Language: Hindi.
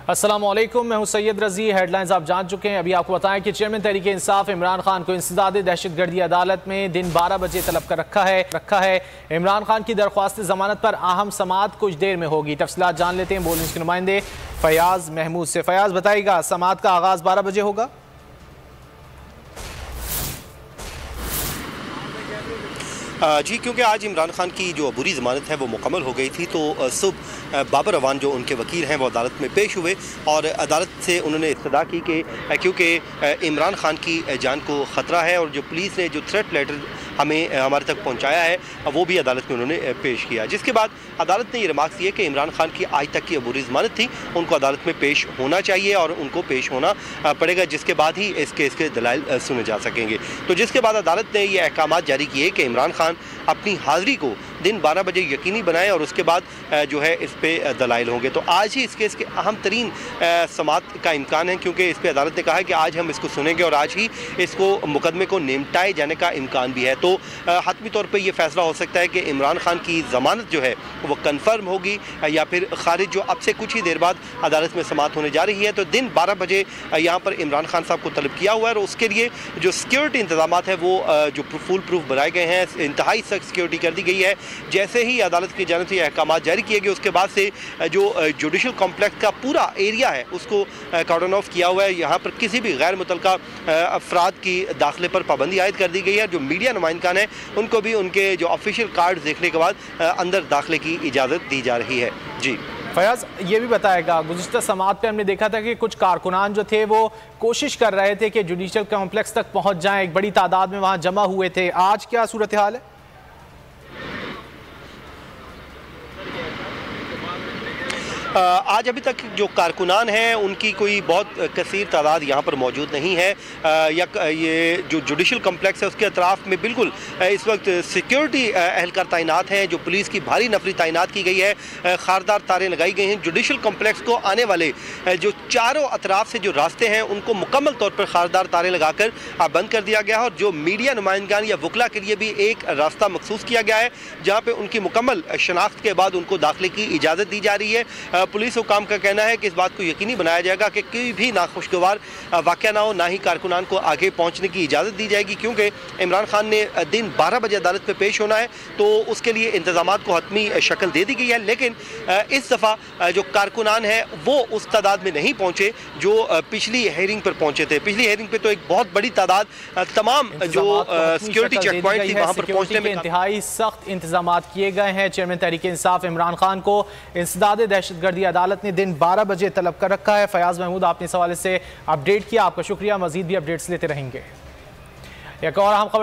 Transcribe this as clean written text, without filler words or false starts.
अस्सलामुअलैकुम, मैं हूं सैयद रजी। हेडलाइंस आप जान चुके हैं। अभी आपको बताएं कि चेयरमैन तहरीक इंसाफ इमरान खान को इंसदाद दहशतगर्दी अदालत में दिन 12 बजे तलब कर रखा है। इमरान खान की दरख्वास्त जमानत पर अहम समाअत कुछ देर में होगी। तफसीलात जान लेते हैं बोल के नुमाइंदे फयाज महमूद से। फयाज बताइएगा, समाअत का आगाज 12 बजे होगा? जी, क्योंकि आज इमरान खान की जो अबूरी ज़मानत है वो मुकम्मल हो गई थी, तो सुबह बाबर अवान जो उनके वकील हैं वो अदालत में पेश हुए और अदालत से उन्होंने इस्तदा की कि क्योंकि इमरान खान की जान को ख़तरा है और जो पुलिस ने जो थ्रेट लेटर हमारे तक पहुंचाया है वो भी अदालत में उन्होंने पेश किया, जिसके बाद अदालत ने ये रिमार्क्स दिए कि इमरान खान की आज तक की अबूरी ज़मानत थी, उनको अदालत में पेश होना चाहिए और उनको पेश होना पड़ेगा, जिसके बाद ही इस केस के दलाइल सुने जा सकेंगे। तो जिसके बाद अदालत ने ये अहकाम जारी किए कि इमरान खान अपनी हाज़िरी को दिन 12 बजे यकीनी बनाए और उसके बाद जो है इस पे दलाइल होंगे। तो आज ही इस केस के अहम तरीन समाअत का इम्कान है, क्योंकि इस पे अदालत ने कहा है कि आज हम इसको सुनेंगे और आज ही इसको मुकदमे को निपटाए जाने का इम्कान भी है। तो हतमी तौर पे ये फैसला हो सकता है कि इमरान खान की ज़मानत जो है वो कन्फर्म होगी या फिर खारिज, जो अब से कुछ ही देर बाद अदालत में समाअत होने जा रही है। तो दिन 12 बजे यहाँ पर इमरान खान साहब को तलब किया हुआ है और उसके लिए जो सिक्योरिटी इंतजाम है वो जो फुल प्रूफ बनाए गए हैं, इंतहाई सख्त सिक्योरिटी कर दी गई है। जैसे ही अदालत की जानिब से अहकाम जारी किए गए उसके बाद से जो जुडिशल कॉम्प्लेक्स का पूरा एरिया है उसको कॉर्डन ऑफ किया हुआ है। यहाँ पर किसी भी गैर मुतल्लका अफराद की दाखिले पर पाबंदी आयद कर दी गई है। जो मीडिया नुमाइंदगान हैं उनको भी उनके जो ऑफिशियल कार्ड देखने के बाद अंदर दाखिले की इजाज़त दी जा रही है। जी फयाज, ये भी बताएगा, गुज़िश्ता समाअत पे हमने देखा था कि कुछ कारकुनान जो थे वो कोशिश कर रहे थे कि जुडिशल कॉम्प्लेक्स तक पहुँच जाएँ, एक बड़ी तादाद में वहाँ जमा हुए थे। आज क्या सूरत हाल है? आज अभी तक जो कारकुनान हैं उनकी कोई बहुत कसीर तादाद यहाँ पर मौजूद नहीं है। या ये जो जुडिशल कम्प्लेक्स है उसके अतराफ़ में बिल्कुल इस वक्त सिक्योरिटी एहलकार तैनात हैं, जो पुलिस की भारी नफरी तैनात की गई है, खारदार तारें लगाई गई हैं। जुडिशल कम्प्लेक्स को आने वाले जो चारों अतराफ़ से जो रास्ते हैं उनको मुकम्मल तौर पर खारदार तारें लगाकर बंद कर दिया गया है और जो मीडिया नुमाइंदगान या वकला के लिए भी एक रास्ता मखसूस किया गया है जहाँ पर उनकी मुकम्मल शनाख्त के बाद उनको दाखिले की इजाज़त दी जा रही है। पुलिस हुकाम का कहना है कि इस बात को यकीनी बनाया जाएगा कि कोई भी नाखुशगवार वाक़या ना हो, ना ही कारकुनान को आगे पहुंचने की इजाज़त दी जाएगी, क्योंकि इमरान खान ने दिन 12 बजे अदालत में पेश होना है तो उसके लिए इंतजामात को हतमी शक्ल दे दी गई है। लेकिन इस दफ़ा जो कारकुनान है वो उस तादाद में नहीं पहुँचे जो पिछली हेयरिंग पर पहुँचे थे। पिछली हेयरिंग पर तो एक बहुत बड़ी तादाद तमाम जो सिक्योरिटी चेक पॉइंट थी वहाँ पर पहुँचने में इंतहाई सख्त इंतजाम किए गए हैं। चेयरमैन तहरीक इंसाफ इमरान खान को इंसदाद दहशतगर्दी अदालत ने दिन 12 बजे तलब कर रखा है। फयाज महमूद, आपने इस हवाले से अपडेट किया, आपका शुक्रिया। मजीद भी अपडेट्स लेते रहेंगे। एक और अहम खबर